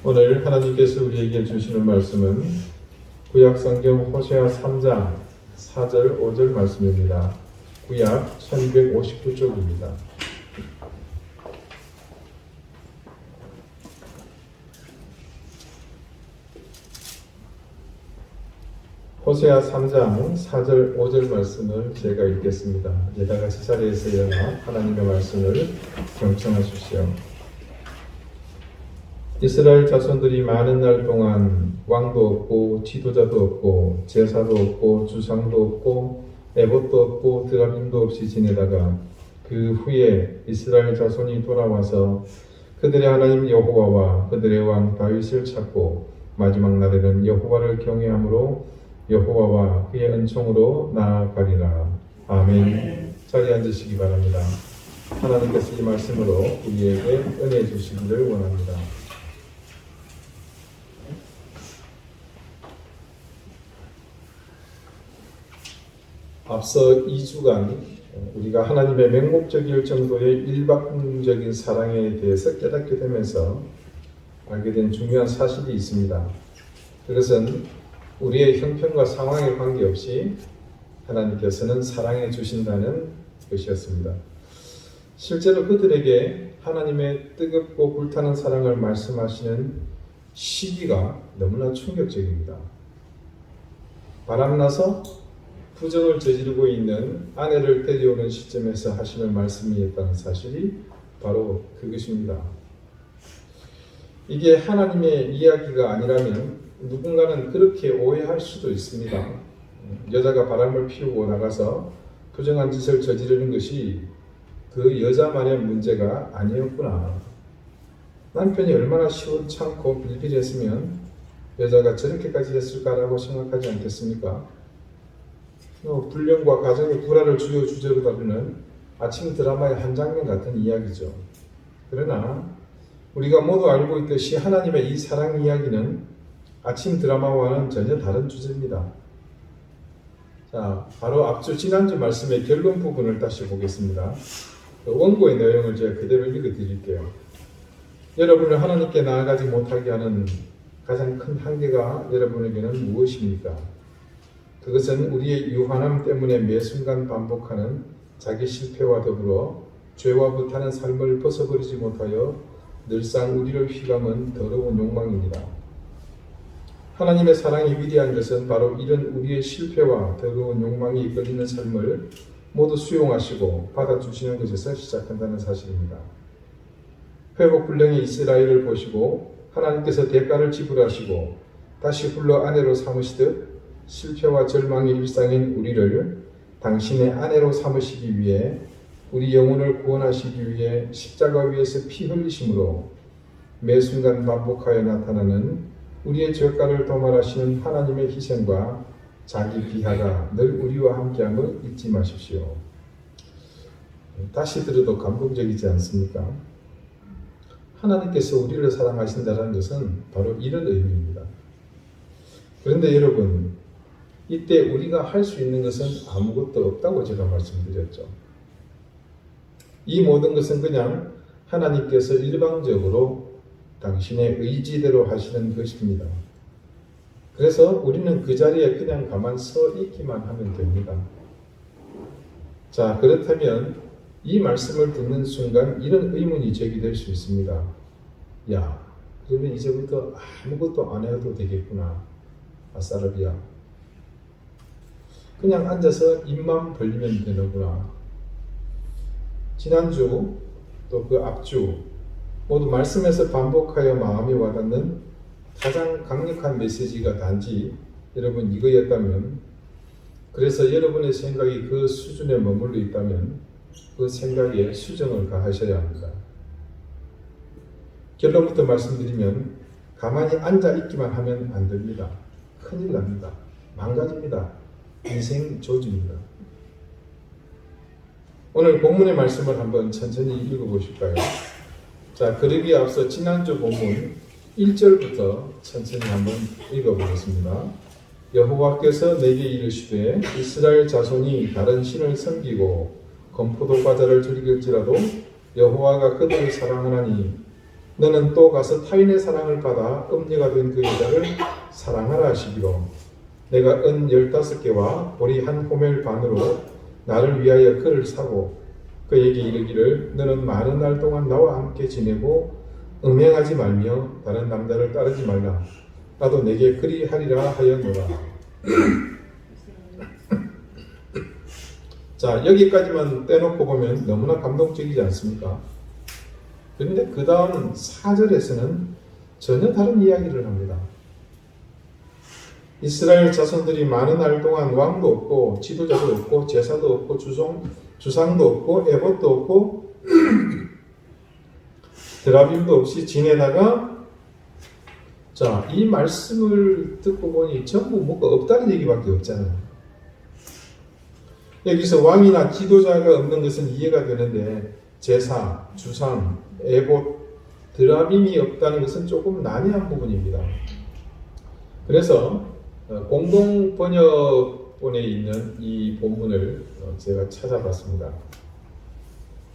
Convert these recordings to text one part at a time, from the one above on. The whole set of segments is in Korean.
오늘 하나님께서 우리에게 주시는 말씀은 구약성경 호세아 3장 4절 5절 말씀입니다. 구약 1259쪽입니다. 호세아 3장 4절 5절 말씀을 제가 읽겠습니다. 게다가 제자리에서 일어나 하나님의 말씀을 경청하십시오. 이스라엘 자손들이 많은 날 동안 왕도 없고 지도자도 없고 제사도 없고 주상도 없고 에봇도 없고 드라빔도 없이 지내다가 그 후에 이스라엘 자손이 돌아와서 그들의 하나님 여호와와 그들의 왕 다윗을 찾고 마지막 날에는 여호와를 경외함으로 여호와와 그의 은총으로 나아가리라. 아멘. 자리에 앉으시기 바랍니다. 하나님께서 이 말씀으로 우리에게 은혜 주시기를 원합니다. 앞서 2주간 우리가 하나님의 맹목적일 정도의 일방적인 사랑에 대해서 깨닫게 되면서 알게 된 중요한 사실이 있습니다. 그것은 우리의 형편과 상황에 관계없이 하나님께서는 사랑해 주신다는 것이었습니다. 실제로 그들에게 하나님의 뜨겁고 불타는 사랑을 말씀하시는 시기가 너무나 충격적입니다. 바람나서 부정을 저지르고 있는 아내를 데려오는 시점에서 하시는 말씀이었다는 사실이 바로 그것입니다. 이게 하나님의 이야기가 아니라면 누군가는 그렇게 오해할 수도 있습니다. 여자가 바람을 피우고 나가서 부정한 짓을 저지르는 것이 그 여자만의 문제가 아니었구나. 남편이 얼마나 시원찮고 빌빌했으면 여자가 저렇게까지 했을까라고 생각하지 않겠습니까? 불륜과 가정의 불화를 주요 주제로 다루는 아침 드라마의 한 장면 같은 이야기죠. 그러나 우리가 모두 알고 있듯이 하나님의 이 사랑 이야기는 아침 드라마와는 전혀 다른 주제입니다. 자, 바로 앞주 지난주 말씀의 결론 부분을 다시 보겠습니다. 원고의 내용을 제가 그대로 읽어드릴게요. 여러분을 하나님께 나아가지 못하게 하는 가장 큰 한계가 여러분에게는 무엇입니까? 그것은 우리의 유한함 때문에 매 순간 반복하는 자기 실패와 더불어 죄와 불타는 삶을 벗어버리지 못하여 늘상 우리를 휘감은 더러운 욕망입니다. 하나님의 사랑이 위대한 것은 바로 이런 우리의 실패와 더러운 욕망이 이끌리는 삶을 모두 수용하시고 받아주시는 것에서 시작한다는 사실입니다. 회복불능의 이스라엘을 보시고 하나님께서 대가를 지불하시고 다시 불러 아내로 삼으시듯 실패와 절망의 일상인 우리를 당신의 아내로 삼으시기 위해 우리 영혼을 구원하시기 위해 십자가 위에서 피 흘리심으로 매 순간 반복하여 나타나는 우리의 죄가를 도말하시는 하나님의 희생과 자기 비하가 늘 우리와 함께함을 잊지 마십시오. 다시 들어도 감동적이지 않습니까? 하나님께서 우리를 사랑하신다는 것은 바로 이런 의미입니다. 그런데 여러분, 이때 우리가 할 수 있는 것은 아무것도 없다고 제가 말씀드렸죠. 이 모든 것은 그냥 하나님께서 일방적으로 당신의 의지대로 하시는 것입니다. 그래서 우리는 그 자리에 그냥 가만 서 있기만 하면 됩니다. 자, 그렇다면 이 말씀을 듣는 순간 이런 의문이 제기될 수 있습니다. 야, 그러면 이제부터 아무것도 안 해도 되겠구나. 아싸라비아. 그냥 앉아서 입만 벌리면 되는구나. 지난주 또 그 앞주 모두 말씀에서 반복하여 마음이 와닿는 가장 강력한 메시지가 단지 여러분 이거였다면, 그래서 여러분의 생각이 그 수준에 머물러 있다면 그 생각에 수정을 가하셔야 합니다. 결론부터 말씀드리면 가만히 앉아 있기만 하면 안 됩니다. 큰일 납니다. 망가집니다. 인생 조짐입니다. 오늘 본문의 말씀을 한번 천천히 읽어보실까요? 자, 그러기에 앞서 지난주 본문 1절부터 천천히 한번 읽어보겠습니다. 여호와께서 내게 이르시되 이스라엘 자손이 다른 신을 섬기고 건포도 과자를 즐길지라도 여호와가 그들을 사랑하나니 너는 또 가서 타인의 사랑을 받아 음녀가 된 그 여자를 사랑하라 하시기로 내가 은 15개와 보리 한 호멜 반으로 나를 위하여 그를 사고 그에게 이르기를 너는 많은 날 동안 나와 함께 지내고 음행하지 말며 다른 남자를 따르지 말라. 나도 내게 그리하리라 하였노라. 자, 여기까지만 떼놓고 보면 너무나 감동적이지 않습니까? 그런데 그 다음 4절에서는 전혀 다른 이야기를 합니다. 이스라엘 자손들이 많은 날 동안 왕도 없고 지도자도 없고 제사도 없고 주상도 없고 에봇도 없고 드라빔도 없이 지내다가 자, 이 말씀을 듣고 보니 전부 뭐가 없다는 얘기밖에 없잖아요. 여기서 왕이나 지도자가 없는 것은 이해가 되는데 제사, 주상, 에봇, 드라빔이 없다는 것은 조금 난해한 부분입니다. 그래서 공동 번역본에 있는 이 본문을 제가 찾아봤습니다.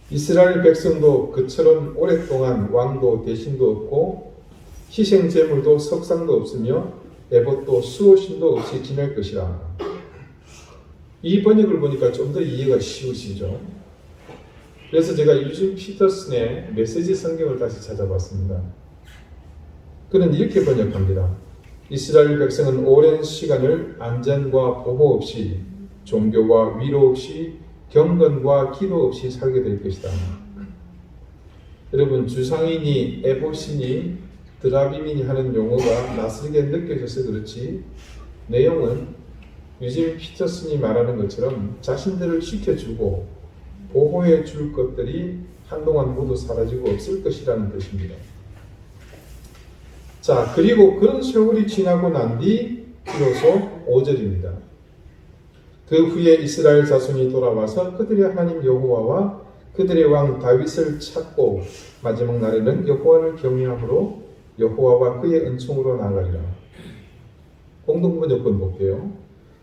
이스라엘 백성도 그처럼 오랫동안 왕도 대신도 없고 희생 제물도 석상도 없으며 에봇도 수호신도 없이 지낼 것이라. 이 번역을 보니까 좀 더 이해가 쉬우시죠? 그래서 제가 유진 피터슨의 메시지 성경을 다시 찾아봤습니다. 그는 이렇게 번역합니다. 이스라엘 백성은 오랜 시간을 안전과 보호 없이 종교와 위로 없이 경건과 기도 없이 살게 될 것이다. 여러분 주상이니 에봇이니 드라빔이니 하는 용어가 낯설게 느껴져서 그렇지 내용은 유진 피터슨이 말하는 것처럼 자신들을 지켜주고 보호해 줄 것들이 한동안 모두 사라지고 없을 것이라는 뜻입니다. 자, 그리고 그런 세월이 지나고 난 뒤 비로소 5절입니다. 그 후에 이스라엘 자손이 돌아와서 그들의 하나님 여호와와 그들의 왕 다윗을 찾고 마지막 날에는 여호와를 경외함으로 여호와와 그의 은총으로 나아가리라. 공동번역본 볼게요.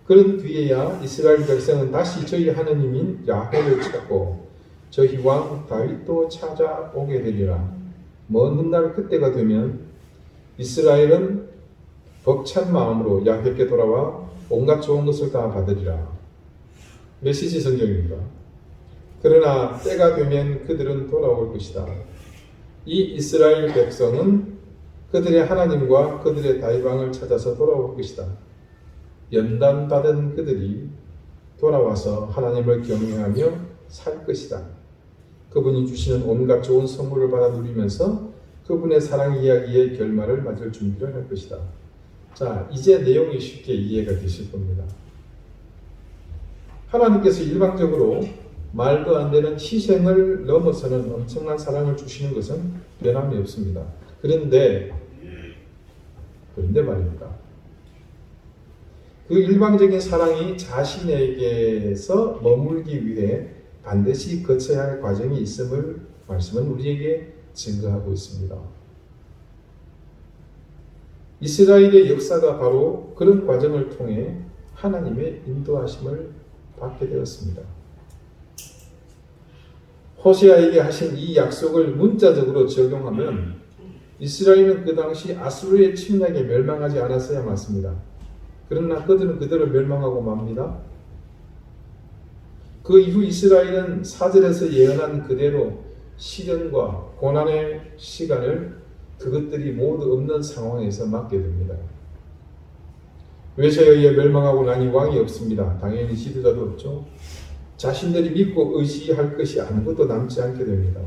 그런 뒤에야 이스라엘 백성은 다시 저희 하나님인 야훼를 찾고 저희 왕 다윗도 찾아오게 되리라. 먼 훗날 그때가 되면 이스라엘은 벅찬 마음으로 야훼께 돌아와 온갖 좋은 것을 다 받으리라. 메시지 성경입니다. 그러나 때가 되면 그들은 돌아올 것이다. 이 이스라엘 백성은 그들의 하나님과 그들의 다윗왕을 찾아서 돌아올 것이다. 연단받은 그들이 돌아와서 하나님을 경외하며 살 것이다. 그분이 주시는 온갖 좋은 선물을 받아 누리면서 그분의 사랑 이야기의 결말을 맞을 준비를 할 것이다. 자, 이제 내용이 쉽게 이해가 되실 겁니다. 하나님께서 일방적으로 말도 안 되는 희생을 넘어서는 엄청난 사랑을 주시는 것은 변함이 없습니다. 그런데 말입니다. 그 일방적인 사랑이 자신에게서 머물기 위해 반드시 거쳐야 할 과정이 있음을 말씀은 우리에게 증거하고 있습니다. 이스라엘의 역사가 바로 그런 과정을 통해 하나님의 인도하심을 받게 되었습니다. 호세아에게 하신 이 약속을 문자적으로 적용하면 이스라엘은 그 당시 아수르의 침략에 멸망하지 않았어야 맞습니다. 그러나 그들은 그대로 멸망하고 맙니다. 그 이후 이스라엘은 4절에서 예언한 그대로 시련과 고난의 시간을 그것들이 모두 없는 상황에서 맞게 됩니다. 외세에 의해 멸망하고 나니 왕이 없습니다. 당연히 지도자도 없죠. 자신들이 믿고 의지할 것이 아무것도 남지 않게 됩니다.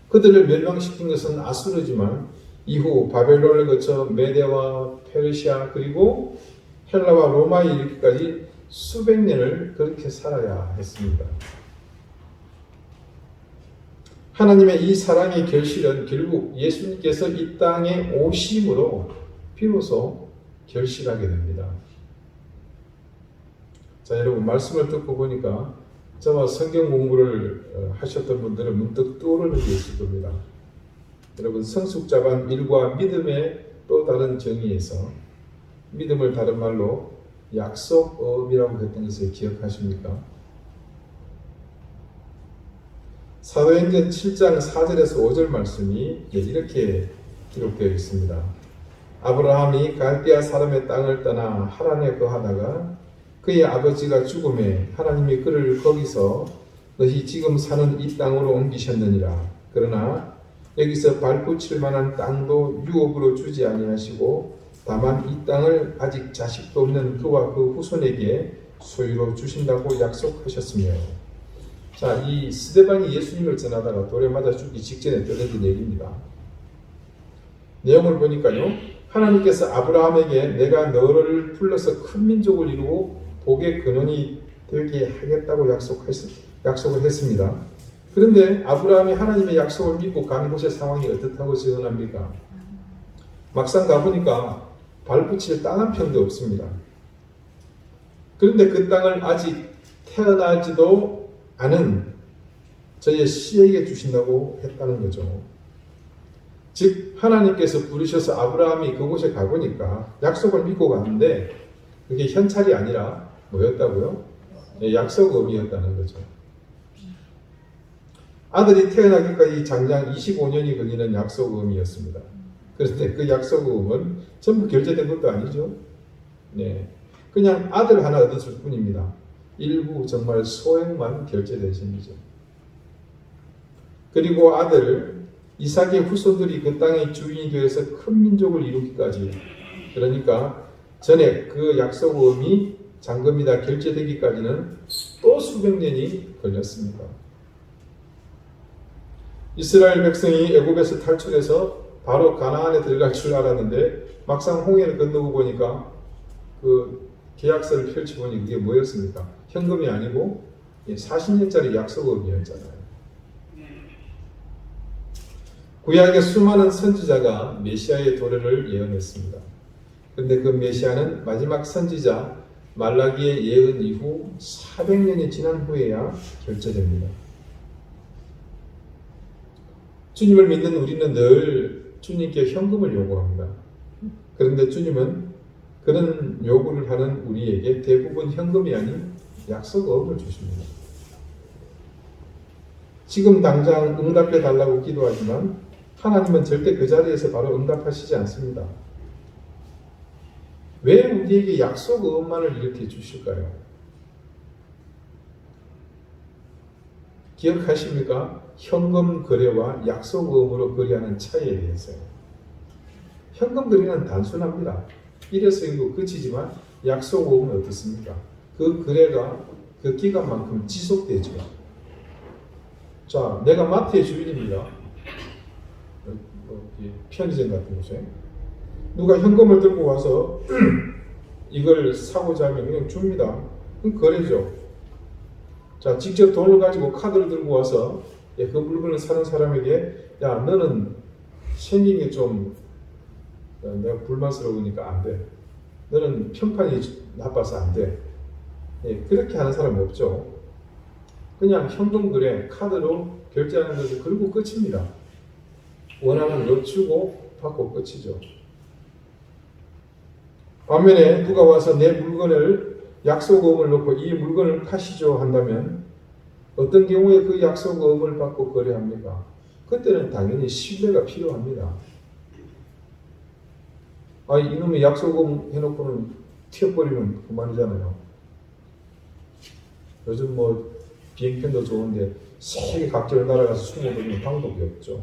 그들을 멸망시킨 것은 아수르지만 이후 바벨론을 거쳐 메대와 페르시아 그리고 헬라와 로마에 이르기까지 수백 년을 그렇게 살아야 했습니다. 하나님의 이 사랑의 결실은 결국 예수님께서 이 땅에 오심으로 비로소 결실하게 됩니다. 자, 여러분 말씀을 듣고 보니까 저와 성경 공부를 하셨던 분들은 문득 떠오르는 게 있을 겁니다. 여러분 성숙자반 1과 믿음의 또 다른 정의에서 믿음을 다른 말로 약속이라고 했던 것을 기억하십니까? 사도행전 7장 4절에서 5절 말씀이 이렇게 기록되어 있습니다. 아브라함이 갈대아 사람의 땅을 떠나 하란에 거하다가 그의 아버지가 죽음에 하나님이 그를 거기서 너희 지금 사는 이 땅으로 옮기셨느니라. 그러나 여기서 발붙일 만한 땅도 유업으로 주지 아니하시고 다만 이 땅을 아직 자식도 없는 그와 그 후손에게 소유로 주신다고 약속하셨으며. 자, 이 스데반이 예수님을 전하다가 돌에 맞아 죽기 직전에 들려진 얘기입니다. 내용을 보니까요, 하나님께서 아브라함에게 내가 너를 불러서 큰 민족을 이루고 복의 근원이 되게 하겠다고 약속을 했습니다. 그런데 아브라함이 하나님의 약속을 믿고 간 곳의 상황이 어떻다고 전합니까? 막상 가보니까 발붙일 땅 한 평도 없습니다. 그런데 그 땅을 아직 태어나지도 않은 저의 씨에게 주신다고 했다는 거죠. 즉 하나님께서 부르셔서 아브라함이 그곳에 가보니까 약속을 믿고 갔는데 그게 현찰이 아니라 뭐였다고요? 약속음이었다는 거죠. 아들이 태어나기까지 장장 25년이 걸리는 약속음이었습니다. 그런데 그 약속음은 전부 결제된 것도 아니죠. 네, 그냥 아들 하나 얻었을 뿐입니다. 일부 정말 소액만 결제된 셈이죠. 그리고 아들 이삭의 후손들이 그 땅의 주인이 되어서 큰 민족을 이루기까지, 그러니까 전에 그 약속음이 잔금이 다 결제되기까지는 또 수백 년이 걸렸습니다. 이스라엘 백성이 애굽에서 탈출해서 바로 가나안에 들어갈 줄 알았는데 막상 홍해를 건너고 보니까 그 계약서를 펼쳐보니 그게 뭐였습니까? 현금이 아니고 40년짜리 약속음이었잖아요. 구약의 수많은 선지자가 메시아의 도래를 예언했습니다. 그런데 그 메시아는 마지막 선지자 말라기의 예언 이후 400년이 지난 후에야 결제됩니다. 주님을 믿는 우리는 늘 주님께 현금을 요구합니다. 그런데 주님은 그런 요구를 하는 우리에게 대부분 현금이 아닌 약속음을 주십니다. 지금 당장 응답해 달라고 기도하지만 하나님은 절대 그 자리에서 바로 응답하시지 않습니다. 왜 우리에게 약속음만을 이렇게 주실까요? 기억하십니까? 현금 거래와 약속음으로 거래하는 차이에 대해서요. 현금 거래는 단순합니다. 일회성이고 그치지만 약속음은 어떻습니까? 그 거래가 그 기간만큼 지속되죠. 자, 내가 마트의 주인입니다. 편의점 같은 곳에 누가 현금을 들고 와서 이걸 사고자 하면 그냥 줍니다. 그럼 거래죠. 자, 직접 돈을 가지고 카드를 들고 와서 그 물건을 사는 사람에게 야, 너는 생긴 게 좀 내가 불만스러우니까 안 돼. 너는 평판이 나빠서 안 돼. 그렇게 하는 사람 없죠. 그냥 현금 거래, 카드로 결제하는 것을 그리고 끝입니다. 원하는 거 주고 받고 끝이죠. 반면에 누가 와서 내 물건을 약속음을 넣고 이 물건을 파시죠 한다면 어떤 경우에 그 약속음을 받고 거래합니까? 그때는 당연히 신뢰가 필요합니다. 이놈의 약속음 해놓고는 튀어버리면 그만이잖아요. 요즘 비행편도 좋은데 세계 각지를 날아가서 숨어버리는 방법이 없죠.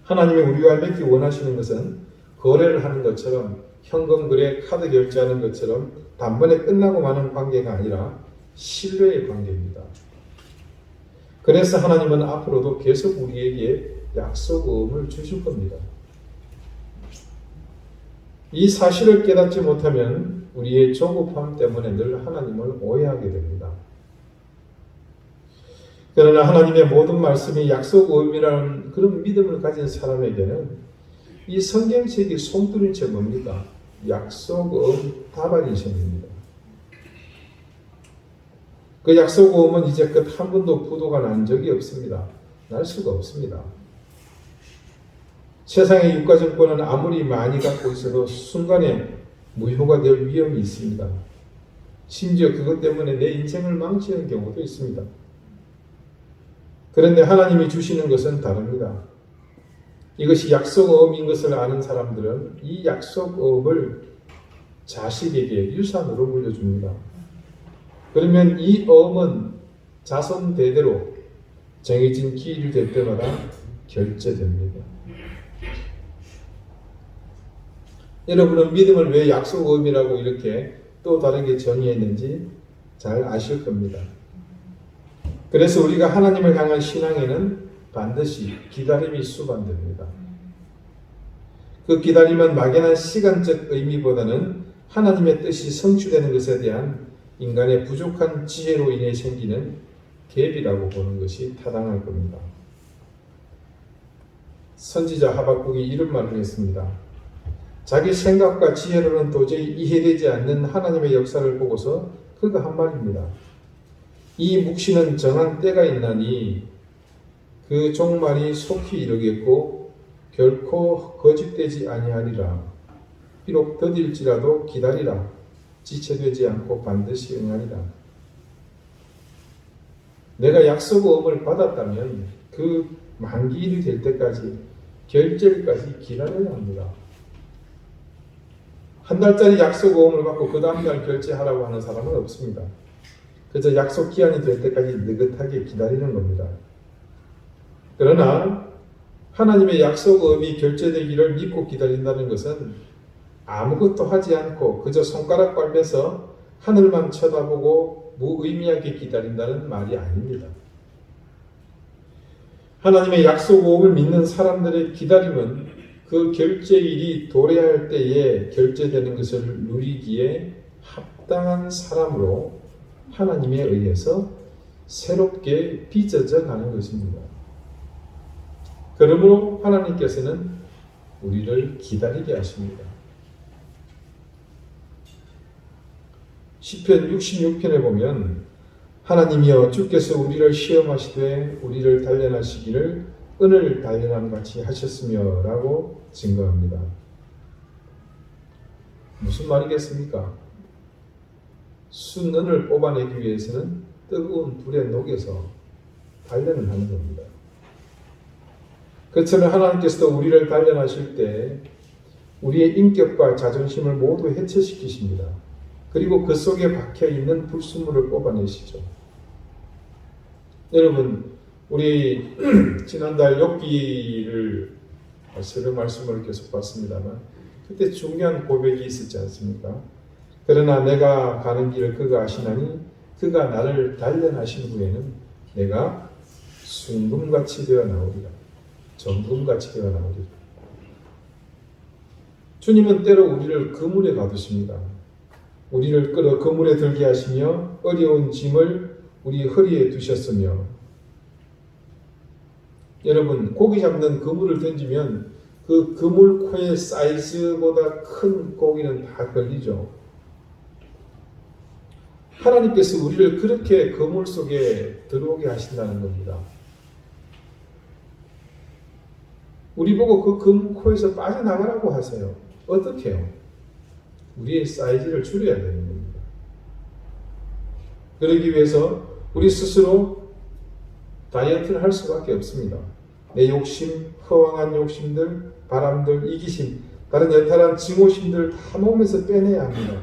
하나님이 우리와 맺기 원하시는 것은 거래를 하는 것처럼 현금 거래, 카드 결제하는 것처럼 단번에 끝나고 마는 관계가 아니라 신뢰의 관계입니다. 그래서 하나님은 앞으로도 계속 우리에게 약속음을 주실 겁니다. 이 사실을 깨닫지 못하면 우리의 조급함 때문에 늘 하나님을 오해하게 됩니다. 그러나 하나님의 모든 말씀이 약속음이라는 그런 믿음을 가진 사람에게는 이 성경책이 송두린 채 뭡니까? 약속음 다발인셈입니다. 그 약속음은 이제껏 한 번도 부도가 난 적이 없습니다. 날 수가 없습니다. 세상의 유가증권은 아무리 많이 갖고 있어도 순간에 무효가 될 위험이 있습니다. 심지어 그것 때문에 내 인생을 망치는 경우도 있습니다. 그런데 하나님이 주시는 것은 다릅니다. 이것이 약속어음인 것을 아는 사람들은 이 약속어음을 자식에게 유산으로 물려줍니다. 그러면 이 어음은 자손 대대로 정해진 기일이 될 때마다 결제됩니다. 여러분은 믿음을 왜 약속어음이라고 이렇게 또 다르게 정의했는지 잘 아실 겁니다. 그래서 우리가 하나님을 향한 신앙에는 반드시 기다림이 수반됩니다. 그 기다림은 막연한 시간적 의미보다는 하나님의 뜻이 성취되는 것에 대한 인간의 부족한 지혜로 인해 생기는 갭이라고 보는 것이 타당할 겁니다. 선지자 하박국이 이런 말을 했습니다. 자기 생각과 지혜로는 도저히 이해되지 않는 하나님의 역사를 보고서 그가 한 말입니다. 이 묵시는 정한 때가 있나니 그 종말이 속히 이르겠고 결코 거짓되지 아니하리라. 비록 더딜지라도 기다리라. 지체되지 않고 반드시 응하리라. 내가 약속어음을 받았다면 그 만기일이 될 때까지 결제일까지 기다려야 합니다. 한 달짜리 약속어음을 받고 그 다음날 결제하라고 하는 사람은 없습니다. 그저 약속 기한이 될 때까지 느긋하게 기다리는 겁니다. 그러나 하나님의 약속어음이 결제되기를 믿고 기다린다는 것은 아무것도 하지 않고 그저 손가락 빨면서 하늘만 쳐다보고 무의미하게 기다린다는 말이 아닙니다. 하나님의 약속어음을 믿는 사람들의 기다림은 그 결제일이 도래할 때에 결제되는 것을 누리기에 합당한 사람으로 하나님에 의해서 새롭게 빚어져 가는 것입니다. 그러므로 하나님께서는 우리를 기다리게 하십니다. 시편 66편에 보면 하나님이여 주께서 우리를 시험하시되 우리를 단련하시기를 은을 단련함 같이 하셨으며 라고 증거합니다. 무슨 말이겠습니까? 순은을 뽑아내기 위해서는 뜨거운 불에 녹여서 단련을 하는 겁니다. 그처럼 하나님께서도 우리를 단련하실 때 우리의 인격과 자존심을 모두 해체시키십니다. 그리고 그 속에 박혀있는 불순물을 뽑아내시죠. 여러분, 우리 지난달 욥기를 새벽 말씀을 계속 봤습니다만 그때 중요한 고백이 있었지 않습니까? 그러나 내가 가는 길을 그가 아시나니 그가 나를 단련하신 후에는 내가 순금같이 되어 나오리라. 정금같이 되어 나오리라. 주님은 때로 우리를 그물에 가두십니다. 우리를 끌어 그물에 들게 하시며 어려운 짐을 우리 허리에 두셨으며 여러분 고기 잡는 그물을 던지면 그 그물코의 사이즈보다 큰 고기는 다 걸리죠. 하나님께서 우리를 그렇게 그물 속에 들어오게 하신다는 겁니다. 우리 보고 그 그물코에서 빠져나가라고 하세요. 어떻게 해요? 우리의 사이즈를 줄여야 되는 겁니다. 그러기 위해서 우리 스스로 다이어트를 할 수밖에 없습니다. 내 욕심, 허황한 욕심들, 바람들, 이기심, 다른 여탈한 증오심들 다 몸에서 빼내야 합니다.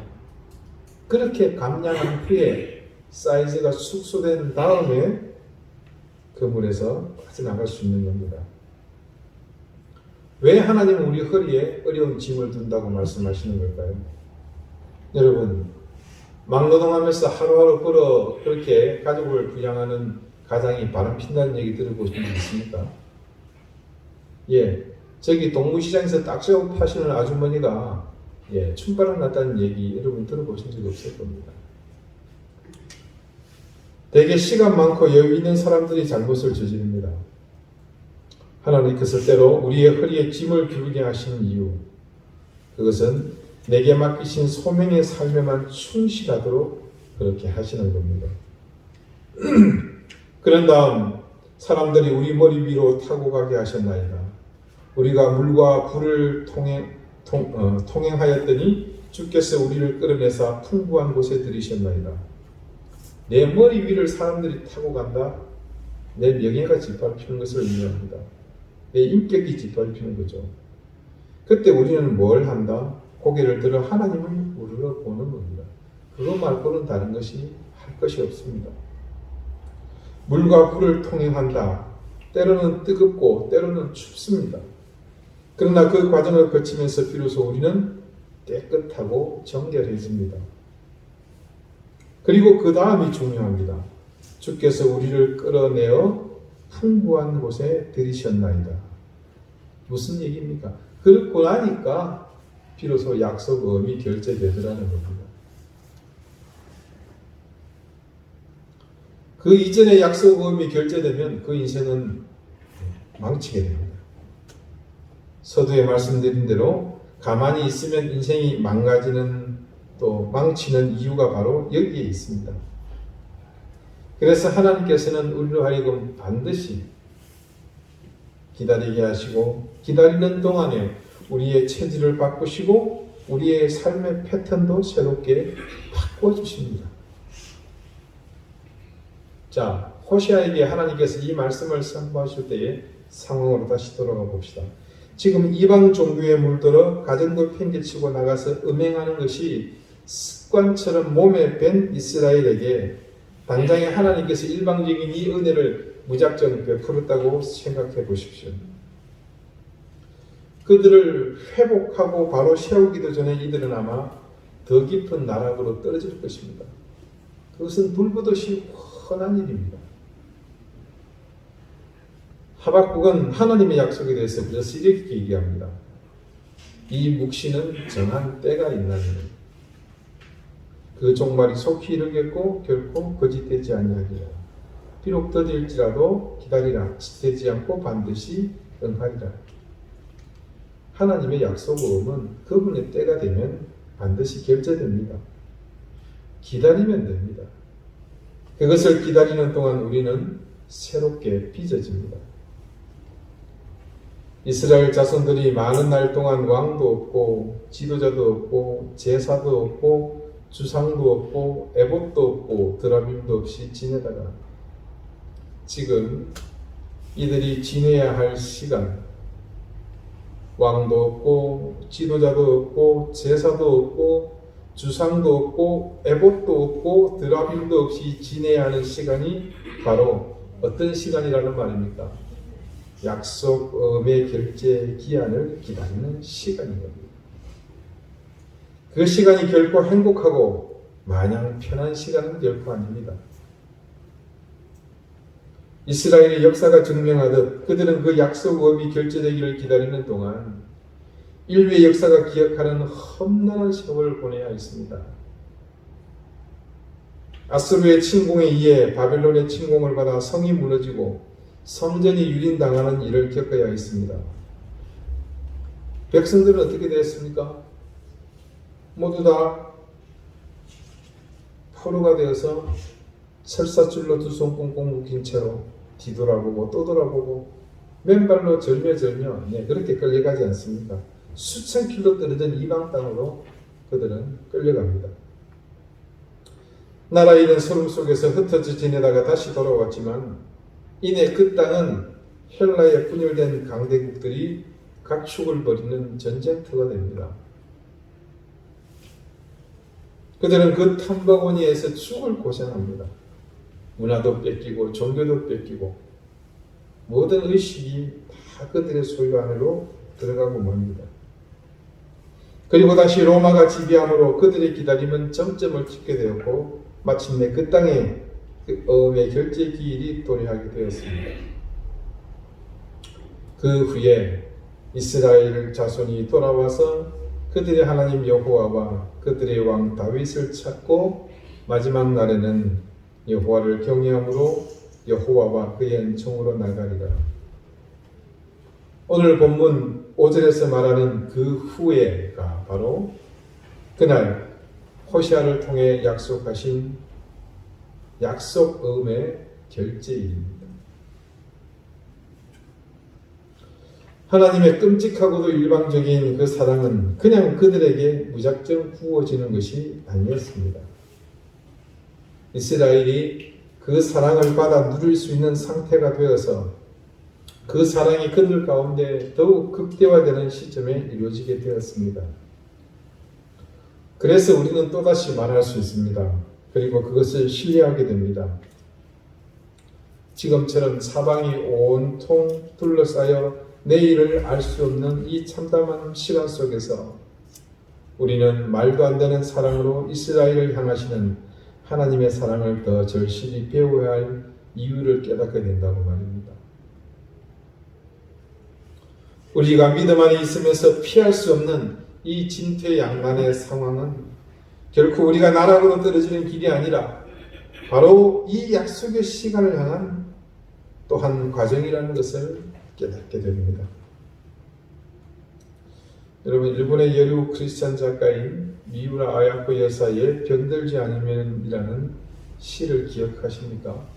그렇게 감량한 후에 사이즈가 축소된 다음에 그물에서 빠져나갈 수 있는 겁니다. 왜 하나님은 우리 허리에 어려운 짐을 둔다고 말씀하시는 걸까요? 여러분, 막노동하면서 하루하루 벌어 그렇게 가족을 부양하는 가장이 바람핀다는 얘기 들어보신 분 있습니까? 예, 저기 동무시장에서 딱새우 파시는 아주머니가 춤바람 났다는 얘기 여러분 들어보신 적이 없을 겁니다. 되게 시간 많고 여유 있는 사람들이 잘못을 저지릅니다. 하나님께서 때로 우리의 허리에 짐을 기울게 하시는 이유, 그것은 내게 맡기신 소명의 삶에만 충실하도록 그렇게 하시는 겁니다. 그런 다음 사람들이 우리 머리 위로 타고 가게 하셨나이다. 우리가 물과 불을 통행하였더니 주께서 우리를 끌어내사 풍부한 곳에 들이셨나이다. 내 머리 위를 사람들이 타고 간다? 내 명예가 짓밟히는 것을 의미합니다. 내 인격이 짓밟히는 거죠. 그때 우리는 뭘 한다? 고개를 들어 하나님을 우러러 보는 겁니다. 그거 말고는 다른 것이 할 것이 없습니다. 물과 불을 통행한다. 때로는 뜨겁고 때로는 춥습니다. 그러나 그 과정을 거치면서 비로소 우리는 깨끗하고 정결해집니다. 그리고 그 다음이 중요합니다. 주께서 우리를 끌어내어 풍부한 곳에 들이셨나이다. 무슨 얘기입니까? 그렇고 나니까 비로소 약속음이 결제되더라는 겁니다. 그 이전에 약속음이 결제되면 그 인생은 망치게 됩니다. 서두에 말씀드린 대로 가만히 있으면 인생이 망가지는 또 망치는 이유가 바로 여기에 있습니다. 그래서 하나님께서는 우리로 하여금 반드시 기다리게 하시고 기다리는 동안에 우리의 체질을 바꾸시고 우리의 삶의 패턴도 새롭게 바꿔주십니다. 자, 호시아에게 하나님께서 이 말씀을 선포하실 때의 상황으로 다시 돌아가 봅시다. 지금 이방 종교에 물들어 가정도 팽개치고 나가서 음행하는 것이 습관처럼 몸에 밴 이스라엘에게 당장에 하나님께서 일방적인 이 은혜를 무작정 베풀었다고 생각해 보십시오. 그들을 회복하고 바로 세우기도 전에 이들은 아마 더 깊은 나락으로 떨어질 것입니다. 그것은 불보듯이 훤한 일입니다. 하박국은 하나님의 약속에 대해서 그래서 이렇게 얘기합니다. 이 묵시는 정한 때가 있나니 그 종말이 속히 이르겠고 결코 거짓되지 아니하리라. 비록 더딜지라도 기다리라. 지체되지 않고 반드시 응하리라. 하나님의 약속음은 그분의 때가 되면 반드시 결제됩니다. 기다리면 됩니다. 그것을 기다리는 동안 우리는 새롭게 빚어집니다. 이스라엘 자손들이 많은 날 동안 왕도 없고 지도자도 없고 제사도 없고 주상도 없고 에봇도 없고 드라빔도 없이 지내다가 지금 이들이 지내야 할 시간, 왕도 없고 지도자도 없고 제사도 없고 주상도 없고 에봇도 없고 드라빔도 없이 지내야 하는 시간이 바로 어떤 시간이라는 말입니까? 약속의 결제 기한을 기다리는 시간인 겁니다. 그 시간이 결코 행복하고 마냥 편한 시간은 결코 아닙니다. 이스라엘의 역사가 증명하듯 그들은 그 약속음이 결제되기를 기다리는 동안 인류의 역사가 기억하는 험난한 세월을 보내야 했습니다. 아수르의 침공에 의해 바벨론의 침공을 받아 성이 무너지고 성전이 유린당하는 일을 겪어야 했습니다. 백성들은 어떻게 되었습니까? 모두 다 포로가 되어서 설사줄로 두 손 꽁꽁 묶인 채로 뒤돌아보고 또 돌아보고 맨발로 절매절며 그렇게 끌려가지 않습니까? 수천 킬로 떨어진 이방 땅으로 그들은 끌려갑니다. 나라 잃은 소름 속에서 흩어져 지내다가 다시 돌아왔지만 이내 그 땅은 헬라에 분열된 강대국들이 각축을 벌이는 전쟁터가 됩니다. 그들은 그 탐바구니에서 죽을 고생합니다. 문화도 뺏기고 종교도 뺏기고 모든 의식이 다 그들의 소유 안으로 들어가고 맙니다. 그리고 다시 로마가 지배함으로 그들의 기다림은 점점을 찍게 되었고 마침내 그 땅에 어음의 결제 기일이 도래하게 되었습니다. 그 후에 이스라엘 자손이 돌아와서 그들의 하나님 여호와와 그들의 왕 다윗을 찾고 마지막 날에는 여호와를 경외함으로 여호와와 그의 은총으로 나가리라. 오늘 본문 5절에서 말하는 그 후에가 바로 그날 호시아를 통해 약속하신 약속음의 결제일입니다. 하나님의 끔찍하고도 일방적인 그 사랑은 그냥 그들에게 무작정 부어지는 것이 아니었습니다. 이스라엘이 그 사랑을 받아 누릴 수 있는 상태가 되어서 그 사랑이 그들 가운데 더욱 극대화되는 시점에 이루어지게 되었습니다. 그래서 우리는 또다시 말할 수 있습니다. 그리고 그것을 신뢰하게 됩니다. 지금처럼 사방이 온통 둘러싸여 내일을 알 수 없는 이 참담한 시간 속에서 우리는 말도 안 되는 사랑으로 이스라엘을 향하시는 하나님의 사랑을 더 절실히 배워야 할 이유를 깨닫게 된다고 말입니다. 우리가 믿음 안에 있으면서 피할 수 없는 이 진퇴양난의 상황은 결코 우리가 나락으로 떨어지는 길이 아니라 바로 이 약속의 시간을 향한 또한 과정이라는 것을 깨닫게 됩니다. 여러분, 일본의 여류 크리스찬 작가인 미우라 아야코 여사의 병들지 않으면이라는 시를 기억하십니까?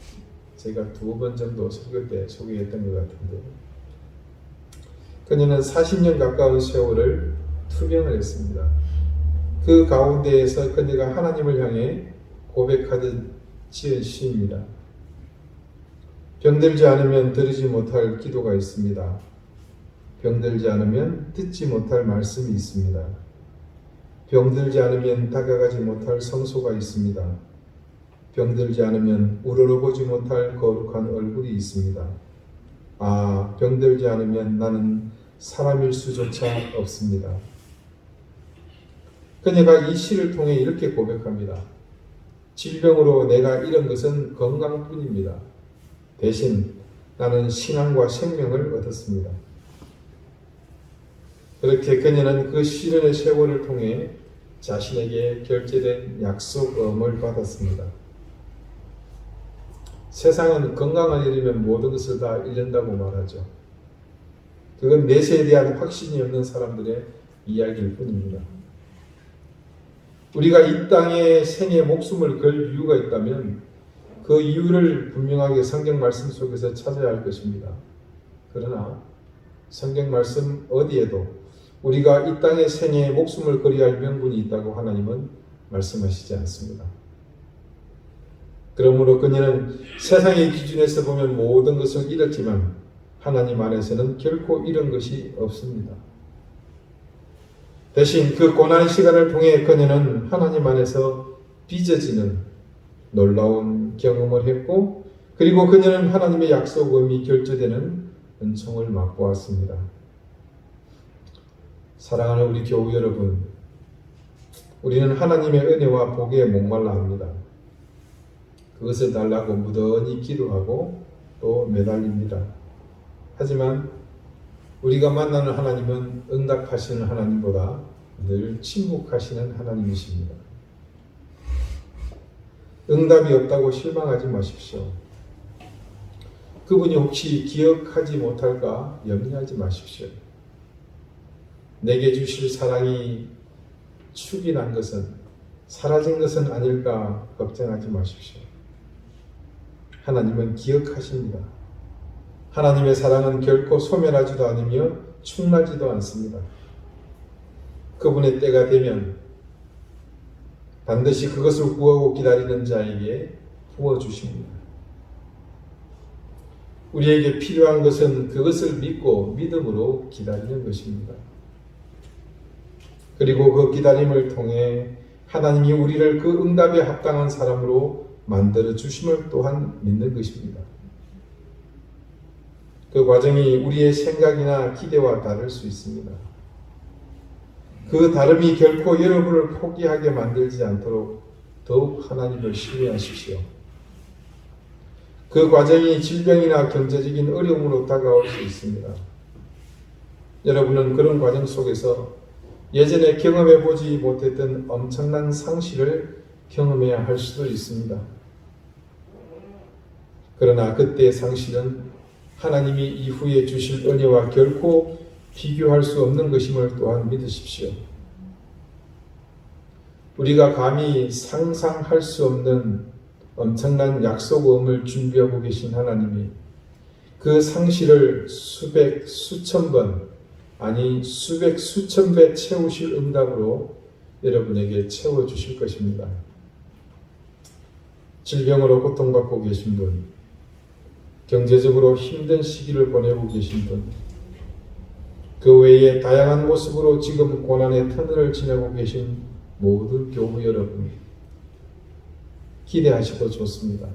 제가 2번 정도 설교 때 소개했던 것 같은데요. 그녀는 40년 가까운 세월을 투병을 했습니다. 그 가운데에서 그녀가 하나님을 향해 고백하듯 지은 시입니다. 병들지 않으면 들으지 못할 기도가 있습니다. 병들지 않으면 듣지 못할 말씀이 있습니다. 병들지 않으면 다가가지 못할 성소가 있습니다. 병들지 않으면 우러러보지 못할 거룩한 얼굴이 있습니다. 아, 병들지 않으면 나는 사람일 수조차 없습니다. 그녀가 이 시를 통해 이렇게 고백합니다. 질병으로 내가 잃은 것은 건강뿐입니다. 대신 나는 신앙과 생명을 얻었습니다. 그렇게 그녀는 그 시련의 세월을 통해 자신에게 결제된 약속을 받았습니다. 세상은 건강을 잃으면 모든 것을 다 잃는다고 말하죠. 그건 내세에 대한 확신이 없는 사람들의 이야기일 뿐입니다. 우리가 이 땅에 생에 목숨을 걸 이유가 있다면 그 이유를 분명하게 성경 말씀 속에서 찾아야 할 것입니다. 그러나 성경 말씀 어디에도 우리가 이 땅의 생에 목숨을 걸어야 할 명분이 있다고 하나님은 말씀하시지 않습니다. 그러므로 그녀는 세상의 기준에서 보면 모든 것을 잃었지만 하나님 안에서는 결코 잃은 것이 없습니다. 대신 그 고난의 시간을 통해 그녀는 하나님 안에서 빚어지는 놀라운 경험을 했고, 그리고 그녀는 하나님의 약속음이 결제되는 은총을 맛보았습니다. 사랑하는 우리 교우 여러분, 우리는 하나님의 은혜와 복에 목말라 합니다. 그것을 달라고 무던히 기도하고 또 매달립니다. 하지만 우리가 만나는 하나님은 응답하시는 하나님보다 늘 침묵하시는 하나님이십니다. 응답이 없다고 실망하지 마십시오. 그분이 혹시 기억하지 못할까 염려하지 마십시오. 내게 주실 사랑이 축이 난 것은, 사라진 것은 아닐까 걱정하지 마십시오. 하나님은 기억하십니다. 하나님의 사랑은 결코 소멸하지도 않으며 축나지도 않습니다. 그분의 때가 되면 반드시 그것을 구하고 기다리는 자에게 부어주십니다. 우리에게 필요한 것은 그것을 믿고 믿음으로 기다리는 것입니다. 그리고 그 기다림을 통해 하나님이 우리를 그 응답에 합당한 사람으로 만들어 주심을 또한 믿는 것입니다. 그 과정이 우리의 생각이나 기대와 다를 수 있습니다. 그 다름이 결코 여러분을 포기하게 만들지 않도록 더욱 하나님을 신뢰하십시오. 그 과정이 질병이나 경제적인 어려움으로 다가올 수 있습니다. 여러분은 그런 과정 속에서 예전에 경험해보지 못했던 엄청난 상실을 경험해야 할 수도 있습니다. 그러나 그때의 상실은 하나님이 이후에 주실 은혜와 결코 비교할 수 없는 것임을 또한 믿으십시오. 우리가 감히 상상할 수 없는 엄청난 약속음을 준비하고 계신 하나님이 그 상실을 수백, 수천 번, 아니 수백, 수천 배 채우실 응답으로 여러분에게 채워주실 것입니다. 질병으로 고통받고 계신 분, 경제적으로 힘든 시기를 보내고 계신 분, 그 외에 다양한 모습으로 지금 고난의 터널을 지나고 계신 모든 교우 여러분, 기대하셔도 좋습니다.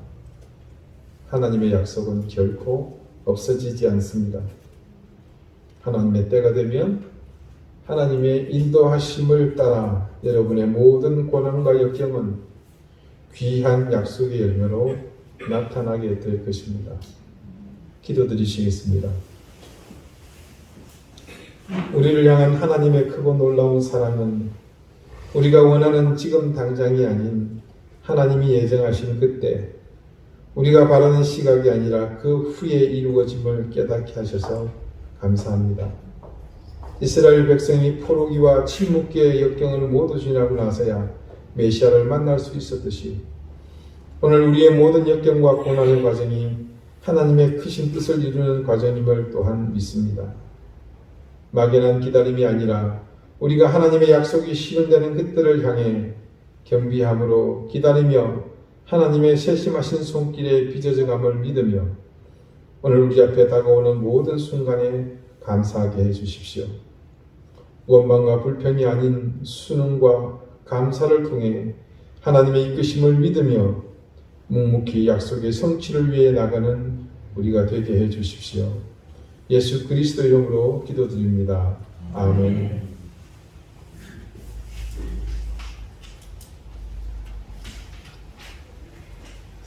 하나님의 약속은 결코 없어지지 않습니다. 하나님의 때가 되면 하나님의 인도하심을 따라 여러분의 모든 고난과 역경은 귀한 약속의 열매로 나타나게 될 것입니다. 기도드리시겠습니다. 우리를 향한 하나님의 크고 놀라운 사랑은 우리가 원하는 지금 당장이 아닌 하나님이 예정하신 그때, 우리가 바라는 시각이 아니라 그 후에 이루어짐을 깨닫게 하셔서 감사합니다. 이스라엘 백성이 포로기와 침묵기의 역경을 모두 지나고 나서야 메시아를 만날 수 있었듯이 오늘 우리의 모든 역경과 고난의 과정이 하나님의 크신 뜻을 이루는 과정임을 또한 믿습니다. 막연한 기다림이 아니라 우리가 하나님의 약속이 실현되는 그때를 향해 겸비함으로 기다리며 하나님의 세심하신 손길에 빚어져감을 믿으며 오늘 우리 앞에 다가오는 모든 순간에 감사하게 해주십시오. 원망과 불평이 아닌 순응과 감사를 통해 하나님의 이끄심을 믿으며 묵묵히 약속의 성취를 위해 나가는 우리가 되게 해주십시오. 예수 그리스도 이름으로 기도드립니다. 아멘.